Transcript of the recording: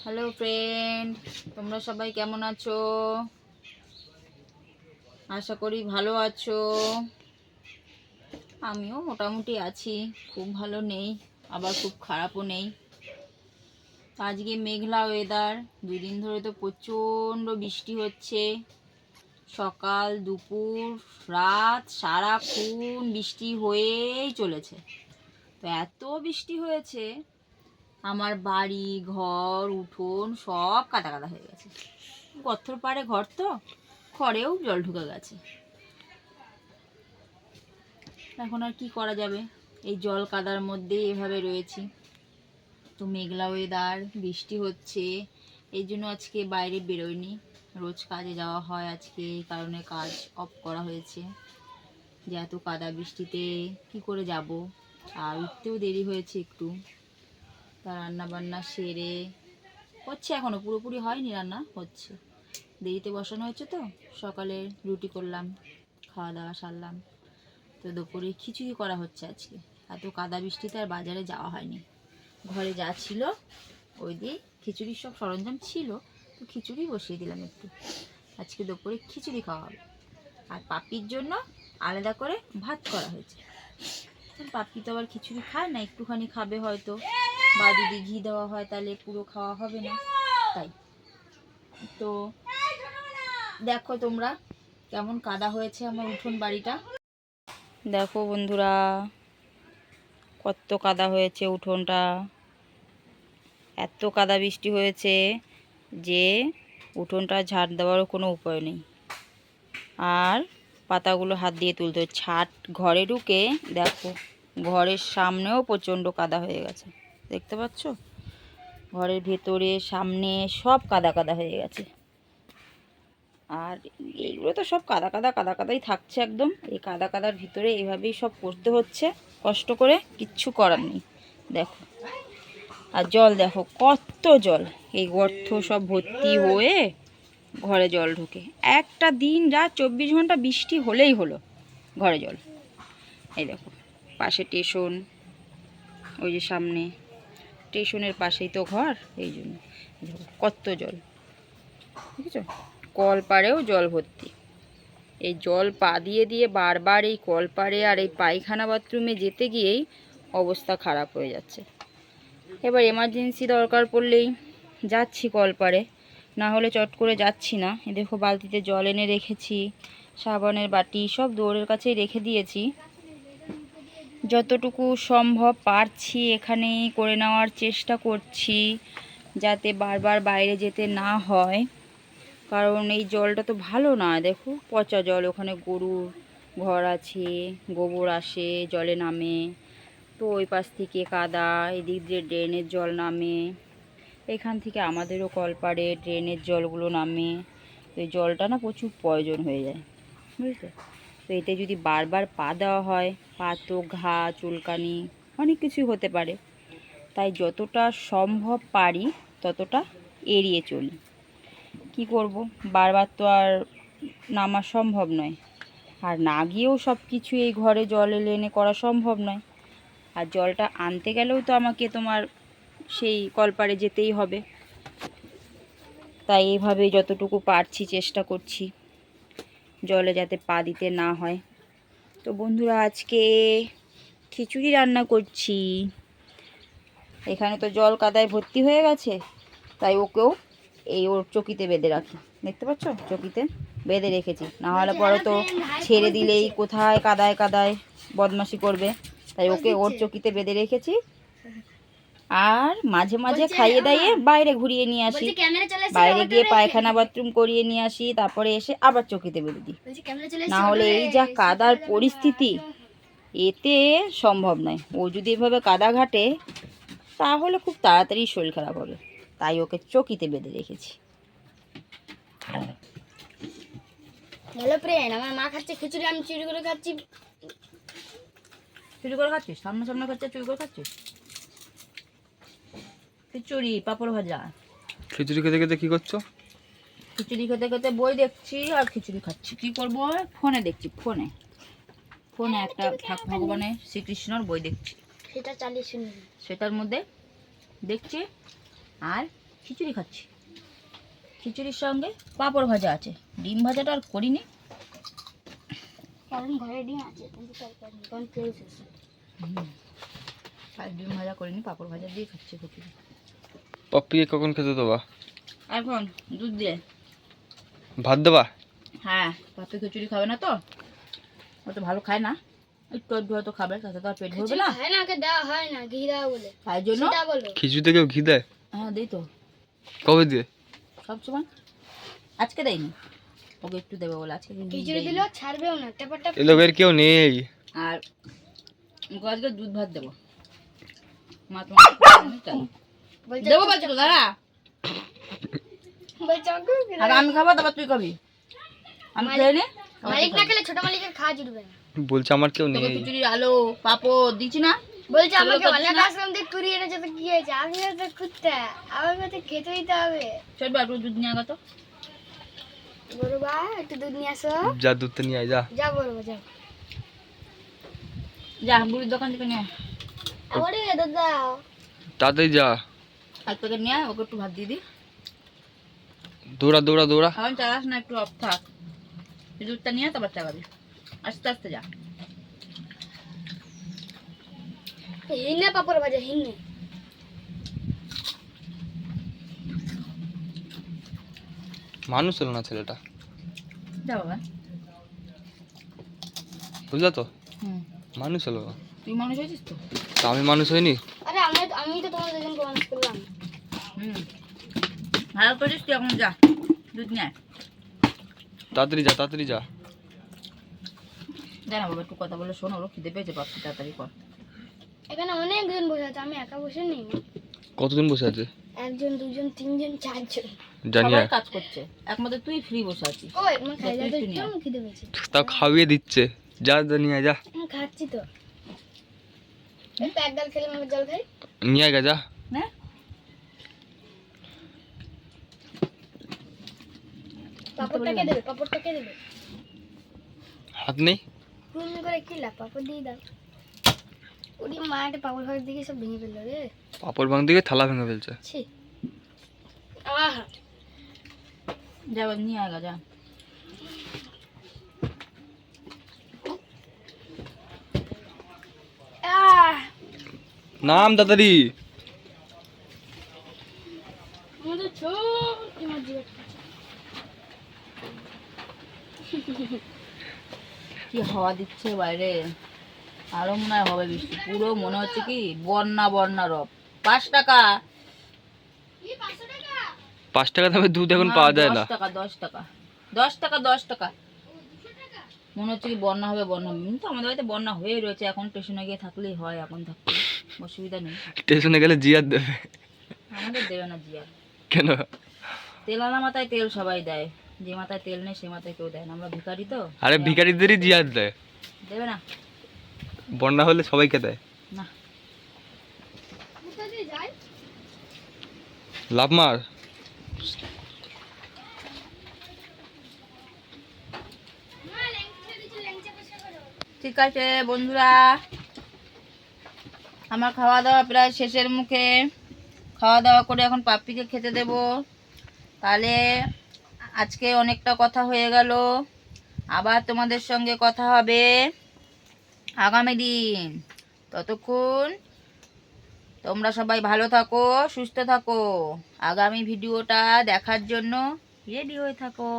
Hello friend, তোমরা সবাই কেমন আছো? আশা করি ভালো আছো। আমিও মোটামুটি আছি, খুব ভালো নেই আবার খুব খারাপও নেই। আজকে মেঘলা ওয়েদার, দুদিন ধরে তো প্রচণ্ড বৃষ্টি হচ্ছে। সকাল দুপুর রাত সারাক্ষণ বৃষ্টি হয়েই চলেছে। তো এত বৃষ্টি হয়েছে, আমার বাড়ি ঘর উঠোন সব কাদা কাদা হয়ে গেছে। গর্তর পাড়ে ঘর, তো ঘরেও জল ঢুকে গেছে। এখন আর কি করা যাবে, এই জল কাদার মধ্যে এভাবে রয়েছি। তো মেঘলা ওয়েদার, বৃষ্টি হচ্ছে, এই জন্য আজকে বাইরে বেরোয়নি। রোজ কাজে যাওয়া হয়, আজকে এই কারণে কাজ অফ করা হয়েছে। যে এত কাদা বৃষ্টিতে কি করে যাব, আর উঠতেও দেরি হয়েছে একটু। তা রান্না বান্না সেরে হচ্ছে, এখনও পুরোপুরি হয়নি, রান্না হচ্ছে, দেরিতে বসানো হয়েছে। তো সকালে রুটি করলাম, খাওয়া দাওয়া সারলাম। তো দুপুরে খিচুড়ি করা হচ্ছে আজকে। এত কাদা বৃষ্টিতে আর বাজারে যাওয়া হয়নি। ঘরে যা ছিল ওই দিয়ে খিচুড়ির সব সরঞ্জাম ছিল, তো খিচুড়ি বসিয়ে দিলাম একটু। আজকে দুপুরে খিচুড়ি খাওয়া হবে। আর পাপির জন্য আলাদা করে ভাত করা হয়েছে। পাপি তো আবার খিচুড়ি খায় না, একটুখানি খাবে হয়তো, বা যদি ঘি দেওয়া হয় তাহলে পুরো খাওয়া হবে না। তাই তো দেখো তোমরা কেমন কাদা হয়েছে আমার উঠোন বাড়িটা। দেখো বন্ধুরা, কত কাদা হয়েছে উঠোনটা। এত কাদা বৃষ্টি হয়েছে যে উঠোনটা ঝাড় দেওয়ারও কোনো উপায় নেই। আর পাতাগুলো হাত দিয়ে তুলতে হয়। ছাদ ঘরে ঢুকে দেখো, ঘরের সামনেও প্রচণ্ড কাদা হয়ে গেছে, দেখতে পাচ্ছ? ঘরের ভেতরে সামনে সব কাদা কাদা হয়ে গেছে। আর এইগুলো তো সব কাদা কাদা কাদা কাদাই থাকছে একদম। এই কাদা কাদার ভিতরে এইভাবেই সব করতে হচ্ছে কষ্ট করে, কিচ্ছু করার নেই। দেখো, আর জল দেখো কত জল, এই গর্ত সব ভর্তি হয়ে ঘরে জল ঢোকে। একটা দিন রাত 24 ঘন্টা বৃষ্টি হলেই হলো ঘরে জল। এই দেখো পাশে স্টেশন, ওই যে সামনে স্টেশনের পাশেই তো ঘর, এই জন্য দেখো কত জল, বুঝেছো? কল পাড়েও জল ভর্তি। এই জল পা দিয়ে দিয়ে বারবার এই কল পাড়ে আর এই পায়খানা বাথরুমে যেতে গিয়েই অবস্থা খারাপ হয়ে যাচ্ছে। এবার এমার্জেন্সি দরকার পড়লেই যাচ্ছি কল পাড়ে, না হলে চট করে যাচ্ছি না। এ দেখো বালতিতে জল এনে রেখেছি, সাবানের বাটি সব দৌড়ের কাছেই রেখে দিয়েছি। যতটুকু সম্ভব পারছি এখানেই করে নেওয়ার চেষ্টা করছি, যাতে বারবার বাইরে যেতে না হয়। কারণ এই জলটা তো ভালো না, দেখো পচা জল। ওখানে গরুর ঘর আছে, গোবর আসে জলে নামে, তো ওই পাশ থেকে কাদা, এদিক দিয়ে ড্রেনের জল নামে, এখান থেকে আমাদেরও কলপাড়ে ড্রেনের জলগুলো নামে। তো এই জলটা না প্রচুর প্রয়োজন হয়ে যায়, বুঝলে? তো এতে যদি বারবার পা দেওয়া হয়, পা তো ঘা চুলকানি অনেক কিছুই হতে পারে। তাই যতটা সম্ভব পারি ততটা এড়িয়ে চলি। কি করব, বারবার তো আর নামা সম্ভব নয়, আর না গিয়েও সব কিছু এই ঘরে জল এনে করা সম্ভব নয়। আর জলটা আনতে গেলেও তো আমাকে তোমার সেই কলপাড়ে যেতেই হবে। তাই এইভাবে যতটুকু পারছি চেষ্টা করছি জলে যাতে পা দিতে না হয়। তো বন্ধুরা, আজকে খিচুড়ি রান্না করছি। এখানে তো জল কাদায় ভর্তি হয়ে গেছে, তাই ওকেও এই ওর চকিতে বেঁধে রাখি। দেখতে পাচ্ছ, চকিতে বেঁধে রেখেছি, না হলে পরে তো ছেড়ে দিলেই কোথায় কাদায় কাদায় বদমাশি করবে। তাই ওকে ওর চকিতে বেঁধে রেখেছি। আর মাঝে মাঝে খাইয়ে দাইয়ে বাইরে ঘুরিয়ে নিয়ে আসি, বাইরে গিয়ে পায়খানা বাথরুম করিয়ে নিয়ে আসি, তারপরে এসে আবার চকিতে বেঁধে দিই। না হলে এই যা কাদার পরিস্থিতি, এতে সম্ভব নয়। ও যদি এভাবে কাদা ঘাটে তাহলে খুব তাড়াতাড়ি শরীর খারাপ হবে। তাই ওকে চকিতে বেঁধে রেখেছি। হ্যালো ফ্রেন্ড, আমার মা খাচ্ছে খিচুড়ি, আমি চুরি করে খাচ্ছি। চুরি করে খাচ্ছিস? সামনে সামনে খাচ্ছিস, চুরি করে খাচ্ছিস? খিচুড়ি পাঁপড় ভাজা। খিচুড়ি খেতে খেতে কি করছো? খিচুড়ি খেতে খেতে বই দেখছি আর খিচুড়ি খাচ্ছি। কি করবো, ফোনে দেখছি। ফোনে ফোনে একটা ভগবানের শ্রীকৃষ্ণর বই দেখছি, সেটা চালিয়ে শুনি। সেটার মধ্যে দেখছি। আর খিচুড়ি খাচ্ছি। খিচুড়ির সঙ্গে পাঁপড় ভাজা আছে, ডিম ভাজাটা আর করিনি। কারণ ঘরে ডিম আছে কিন্তু তরকারি নেই, কারণ তেল শেষ। আর ডিম ভাজা করিনি, পাঁপড় ভাজা দিয়ে খাচ্ছি খিচুড়ি। পপ্পিকে কখন খেতে দেবা? এখন দুধ দিয়ে। ভাত দেবা? হ্যাঁ, পাপ্পি খিচুড়ি খাবে না তো, ও তো ভালো খায় না, একটু একটু হয়তো খাবে, তাতে তো আর পেট ভরবে না, হয় না, ওকে দেওয়া হয় না, ঘি দেওয়া বলে। তাই জন্য। সেটা বলো। খিচুড়িতে কেউ ঘি দেয়? হ্যাঁ দিই তো, কবে দিয়ে? সবসময়। আজকে দেয়নি, ওকে একটু দেবে বলে আজকে খিচুড়ি দিলেও ছাড়বেও না, ট্যাপারটা। এ লোকের কেউ নেই। আর ওকে আজকে দুধ ভাত দেবো। মা তোমার চাই বলছে দেবো বলছো তো, দাঁড়া। বলছে আমাকে আগে আমি খাবো, তারপর তুই খাবি। আমি খেয়ে নে, মালিক না খেলে ছোট মালিকের খাওয়া জুটবে না। বলছে আমার কেউ তোকে নেই। খিচুড়ির আলো পাপড় দিচ্ছি না। বলছে আমাকে তোগুলো অনেক করছিস না? আসলাম দিয়ে কুড়িয়ে এনেছে, তো কি হয়েছে, আমি তো কুত্তা, আমার কাছে খেতে দিতে হবে। চল বা একটু দুধ নিয়ে আগা তো। বড় ভাই একটু দুধ নিয়ে আসো। যা দুধটা নিয়ে আয়, যা। যা বলবো, যাও। যা বুড়ির দোকান থেকে নিয়ে আয়। আমারে দুধ দাও। তাড়াতাড়ি যা। এক প্যাকেট নিয়ে আয়, ওকে একটু ভাত দিয়ে দি। দৌড়া দৌড়া দৌড়া। এখন চালাস না, একটু অফ থাক। তুই দুধটা নিয়ে আয়, তারপর চালাবি। আস্তে আস্তে যা। হিন্নে পাপড় ভাজা, হিন্নে। মানুষ হলো না ছেলেটা, যা বাবা। বুঝলা তো? হুম, মানুষ হলো না। তুই মানুষ হয়েছিস তো। তা আমি মানুষ হইনি? আরে আমি তো তোমার দুজনকে মানুষ করলাম। হুম, ভালো করিস তুই, এখন যা দুধ নিয়ে আয়। তাড়াতাড়ি যা, তাড়াতাড়ি যা। যা না বাবা, একটু কথা বলে শোন, ওর খিদে পেয়েছে, পাপ্পি তাড়াতাড়ি কর। এখানে অনেকজন বসে আছে, আমি একা বসে নেই। কতজন বসে আছে? একজন, দুজন, তিনজন, চারজন। জানিয়ে সবাই কাজ করছে, একমাত্র তুই ফ্রি বসে আছিস। ওই আমার খাই তুই যাবে, একটু নিয়ে আয়। একদম খিদে পেয়েছে। তাও খাওয়িয়ে দিচ্ছে। যা যা নিয়ে আয়, যা। আমি খাচ্ছি তো, একটু এক গাল খেলে আমার জল খাই। নিয়ে আয় গা, যা। হ্যাঁ, পাপড়টাকে দেবে, পাপড়টাকে দেবে। হাত নেই? হুম করে কি লাভ, পাপড় দিয়ে দাও। ওরে মা, একটা পাপড় ভাজ দিকে সব ভেঙে ফেললো রে। পাপড় ভাঙ দিকে থালা ভেঙে ফেলছে। ছি, আহা। যা বাবা, নিয়ে আয় গা, যা। আহ, নাম তাড়াতাড়ি। আমাদের ছোট মাঝি কি হাওয়া দিচ্ছে বাইরে, আরো মনে হয় হবে বৃষ্টি, পুরো মনে হচ্ছে কি বন্যা বন্যা রব। 5 টাকা। 5 টাকা দামে দুধ এখন পাওয়া যায় না। 10 টাকা, 10 টাকা, 10 টাকা, 10 টাকা। মনে হচ্ছে কি বন্যা হবে, বন্যা হবে, কিন্তু আমাদের বাড়িতে বন্যা হয়ে রয়েছে, এখন স্টেশনে গিয়ে থাকলেই হয়, এখন থাকতে অসুবিধা নেই। স্টেশনে গেলে জিয়ার দেবে। আমাদের দেবে না জিয়া, কেন? তেলানা মাথায় তেল সবাই দেয়, যে মাথায় তেল নেই সে মাথায় কেউ দেয় না, আমরা ভিখারি তো। আরে ভিখারিদেরই জিয়ার দেয়। দেবে না, বন্যা হলে সবাইকে দেয়। না। যাই। লাভ মার। ঠিক আছে বন্ধুরা, আমার খাওয়া দাওয়া প্রায় শেষের মুখে। খাওয়া দাওয়া করে এখন পাপ্পিকে খেতে দেব। তাহলে আজকে অনেকটা কথা হয়ে গেল, আবার তোমাদের সঙ্গে কথা হবে আগামী দিন। ততক্ষণ তোমরা সবাই ভালো থাকো, সুস্থ থাকো, আগামী ভিডিওটা দেখার জন্য রেডি হয়ে থাকো।